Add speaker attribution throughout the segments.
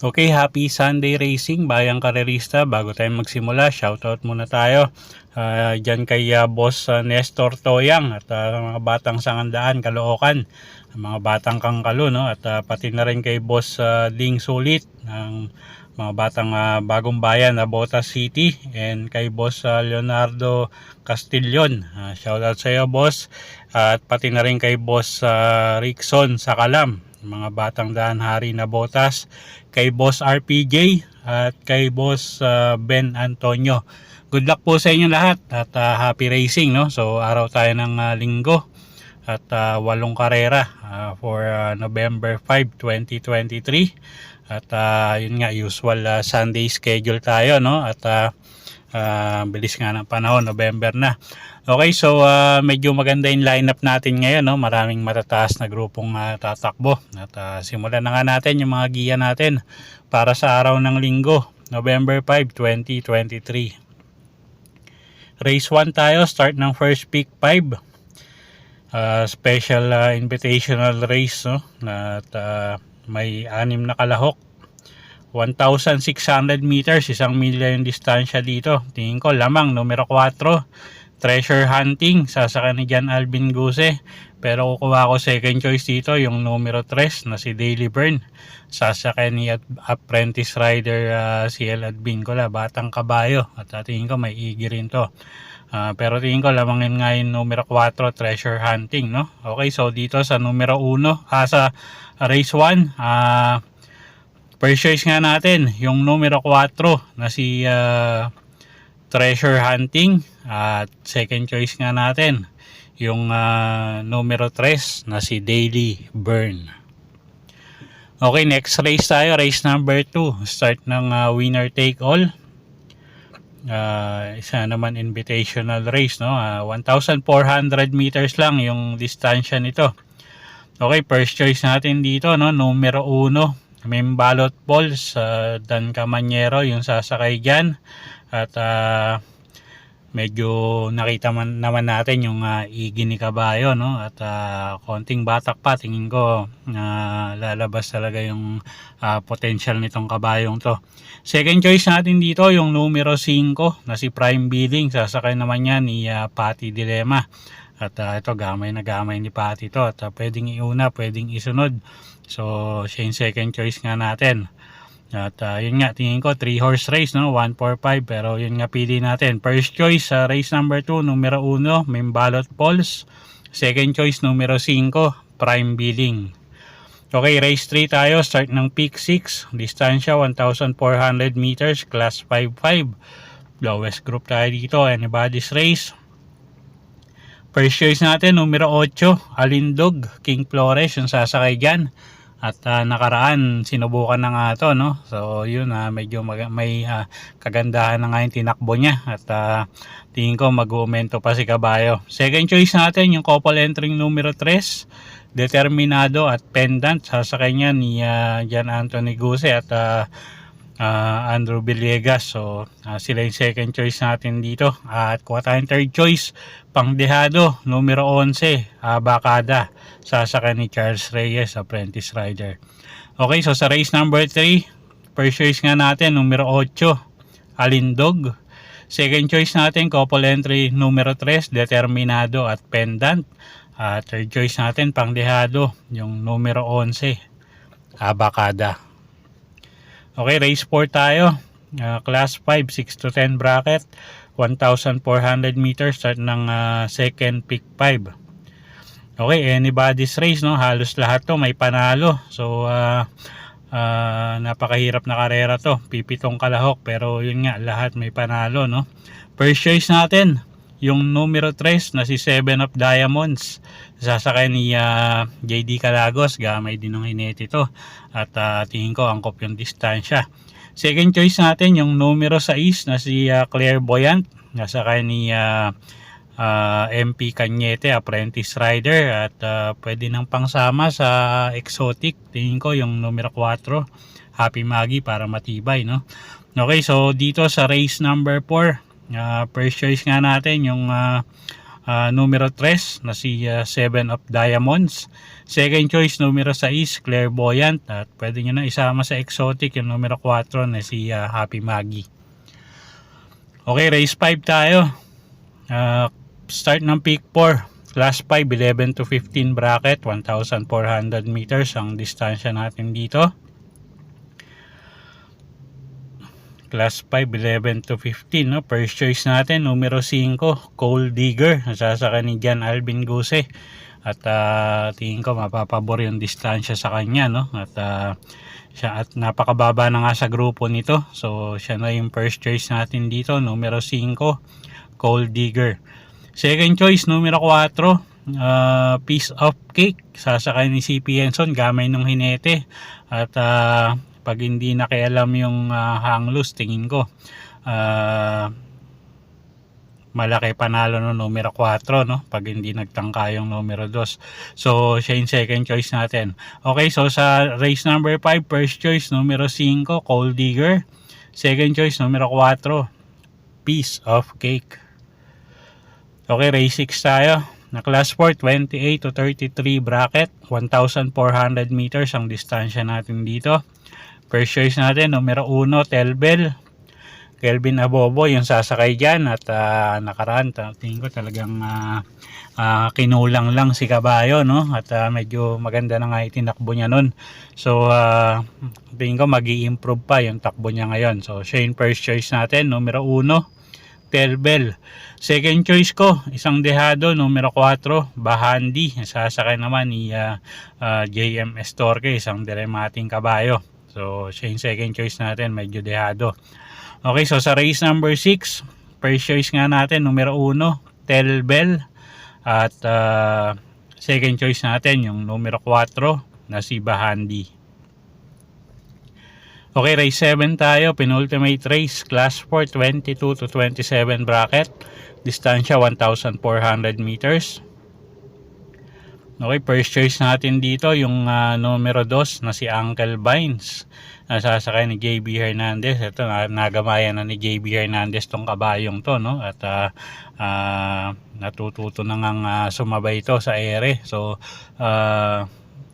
Speaker 1: Okay, happy Sunday racing, bayang karerista. Bago tayo magsimula, shoutout muna tayo dyan kay Boss Nestor Toyang at mga batang Sangandaan, Caloocan, mga batang Kangkalo, no? At pati na rin kay Boss Ding Sulit ng mga batang Bagong Bayan na Botas City, and kay Boss Leonardo Castillon. Shoutout sa iyo, Boss. At pati na rin kay Boss Rickson Sakalam, mga batang Daan Hari na Botas, kay Boss RPJ at kay Boss Ben Antonio. Good luck po sa inyo lahat at happy racing, no? So araw tayo ng linggo at 8 karera for November 5, 2023. At yun nga, usual Sunday schedule tayo, no? At bilis nga ng panahon, November na. Okay, so medyo maganda yung lineup natin ngayon, no? Maraming matataas na grupong tatakbo. At simulan na nga natin yung mga giya natin para sa araw ng linggo, November 5, 2023. Race 1 tayo, start ng first pick 5. Special invitational race, no? At may 6 na kalahok. 1,600 meters, 1 milya yung distansya dito. Tingin ko lamang numero 4, Treasure Hunting, sasakay ni John Alvin Guse. Pero kukuha ko second choice dito, yung numero 3 na si Daily Burn, sasakay ni Apprentice Rider CL Advincola, batang kabayo. At tingin ko may igi rin to. Pero tingin ko lamangin nga yung numero 4, Treasure Hunting, no? Okay, so dito sa numero 1, sa race 1, first choice nga natin yung numero 4 na si Treasure Hunting, at second choice nga natin yung numero 3 na si Daily Burn. Okay, next race tayo, race number 2, start ng winner take all. Isa naman invitational race, no? 1,400 meters lang yung distansya nito. Okay, first choice natin dito, no, numero 1, Membalot Balls, Dan Camanyero yung sasakay dyan. At medyo nakita naman natin yung igi ni kabayo, no? At konting batak pa, tingin ko lalabas talaga yung potential nitong kabayong to. Second choice natin dito yung numero 5 na si Prime Bidding, sasakay naman yan ni Patty Dilema. At ito, gamay na gamay ni Patty to, at pwedeng iuna, pwedeng isunod. So siya yung second choice nga natin. At yun nga, tingin ko 3 horse race, no? 145, pero yun nga pili natin. First choice sa race number 2, numero 1, Membalot Pulse. Second choice, numero 5, Prime Billing. Okay, race 3 tayo, start ng pick 6, distansya 1,400 meters, class 5-5. Lowest group tayo dito, anybody's race. First choice natin, numero 8, Alindog, King Flores, yung sasakay dyan. At nakaraan, sinubukan na nga ito, no? So yun, medyo may kagandahan na nga yung tinakbo niya. At tingin ko mag-uumento pa si kabayo. Second choice natin, yung couple entering numero 3, Determinado at Pendant, sasakay niya ni John Anthony Guse at Andrew Villegas. So sila yung second choice natin dito. At kuha tayong third choice, Pangdehado, numero 11, Bakada, sasakay ni Charles Reyes, Apprentice Rider. Okay, so sa race number 3, first choice nga natin, numero 8, Alindog. Second choice natin, couple entry numero 3, Determinado at Pendant. Third choice natin, Pangdehado, yung numero 11, Bakada. Okay, race 4 tayo. Class 5, 6 to 10 bracket, 1,400 meters, start ng second pick 5. Okay, anybody's race, no? Halos lahat to may panalo. So napakahirap na karera to. Pipitong kalahok, pero yun nga, lahat may panalo, no? First choice natin, yung numero 3 na si 7 of Diamonds, sasakay ni JD Calagos, gamay din ng hinete to. At tingin ko angkop yung distansya. Second choice natin yung numero 6 na si Clairvoyant, nasakay ni MP Cañete Apprentice Rider, at pwede nang pangsama sa exotic. Tingin ko yung numero 4 Happy Maggie para matibay, no? Okay, so dito sa race number 4, first choice nga natin yung numero 3 na si 7 of Diamonds. Second choice numero 6 Clairvoyant, at pwede nyo na isama sa exotic yung numero 4 na si Happy Maggie. Okay, race 5 tayo. Start ng peak 4, class 5, 11 to 15 bracket, 1,400 meters ang distansya natin dito. Class 5, 11 to 15, no? First choice natin numero 5 Gold Digger, nasasaka ni Jan Alvin Guse, at tingin ko mapapabor yung distansya sa kanya, no? At siya, at napakababa na nga sa grupo nito, so siya na yung first choice natin dito, numero 5 Gold Digger. Second choice numero 4 Piece of Cake, sasakay ni CP Henson gamay ng hinete, at pag hindi nakialam yung hang loose, tingin ko malaki panalo no numero 4, no, pag hindi nagtangka yung numero 2. So siya yung second choice natin. Okay, so sa race number 5, first choice numero 5 Gold Digger, second choice numero 4 Piece of Cake. Okay, race 6 tayo. Na class 4, 28 to 33 bracket, 1,400 meters ang distansya natin dito. First choice natin numero 1 Telbel, Kelvin Abobo yung sasakay dyan, at nakaraan tingin ko talagang kinulang lang si Kabayo, no? At medyo maganda na nga itinakbo niya nun. So tingin ko mag-i-improve pa yung takbo niya ngayon. So siya yung first choice natin numero 1 Telbel. Second choice ko isang dehado numero 4 Bahandi, sasakay naman ni JM Estorque, isang diremating kabayo. So siya yung second choice natin, medyo dehado. Okay, so sa race number 6, first choice nga natin numero 1 Telbel, at second choice natin yung numero 4 na si Bahandi. Okay, race 7 tayo, penultimate race, class 4, 22 to 27 bracket, distansya 1,400 meters. Okay, first choice natin dito yung numero 2 na si Uncle Vines, nasasakay ni JB Hernandez. Ito, nagamayan na ni JB Hernandez tong kabayong to, no? At natututo na ngang sumabay ito sa ere. So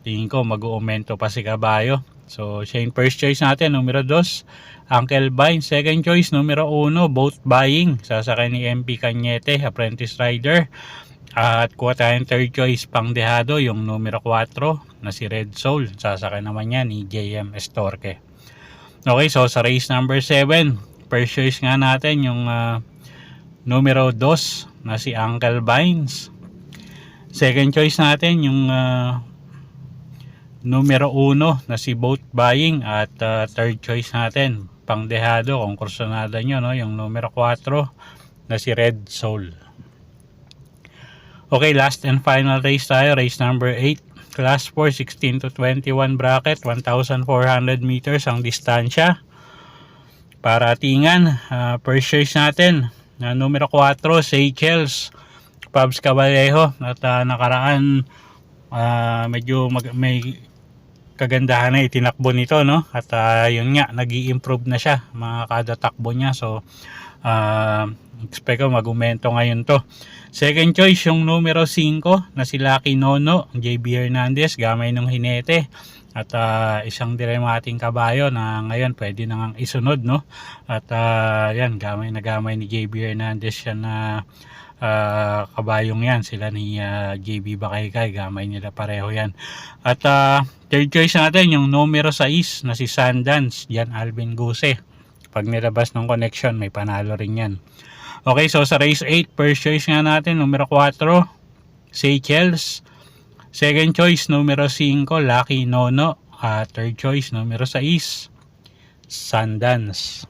Speaker 1: tingin ko mag-uumento pa si kabayo. So siya yung first choice natin numero 2 Uncle Vines. Second choice numero 1 Boat Buying, sasakay ni MP Cañete Apprentice Rider. At kuha tayong third choice pang dehado yung numero 4 na si Red Soul, sasakay naman niya ni JM Estorque. Okay, so sa race number 7, first choice nga natin yung numero 2 na si Uncle Vines. Second choice natin yung numero 1 na si Boat Buying, at third choice natin pang dehado kung kursunada nyo, no, yung numero 4 na si Red Soul. Okay, last and final race tayo, race number 8, class 4, 16 to 21 bracket, 1,400 meters ang distansya. Para atingan, first choice natin numero 4 Seychelles Pabs Cabalejo, at nakaraan medyo may kagandahan na itinakbo nito, no? At yun nga, nag-i-improve na siya mga kada takbo niya. So expect ko mag-umento ngayon to. Second choice yung numero 5 na si Lucky Nono JB Hernandez, gamay ng hinete, at isang diremating kabayo na ngayon pwede nang isunod, no? At yan, gamay na gamay ni JB Hernandez yan na kabayong yan, sila ni JB Bakaykay, gamay nila pareho yan. At third choice natin yung numero 6 na si Sundance Jan Alvin Guse. Pag nilabas ng connection, may panalo rin yan. Okay, so sa race 8, first choice nga natin numero 4 Seychelles, second choice numero 5 Lucky Nono, third choice numero 6 Sundance.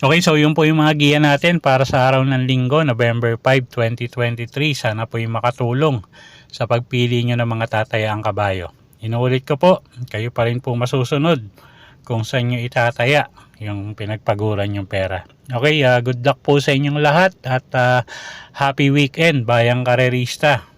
Speaker 1: Okay, so yun po yung mga giya natin para sa araw ng linggo, November 5, 2023. Sana po yung makatulong sa pagpili nyo ng mga tatayaang kabayo. Inuulit ko po, kayo pa rin po masusunod kung saan nyo itataya yung pinagpaguran yung pera. Okay, good luck po sa inyong lahat at happy weekend, Bayang Karerista.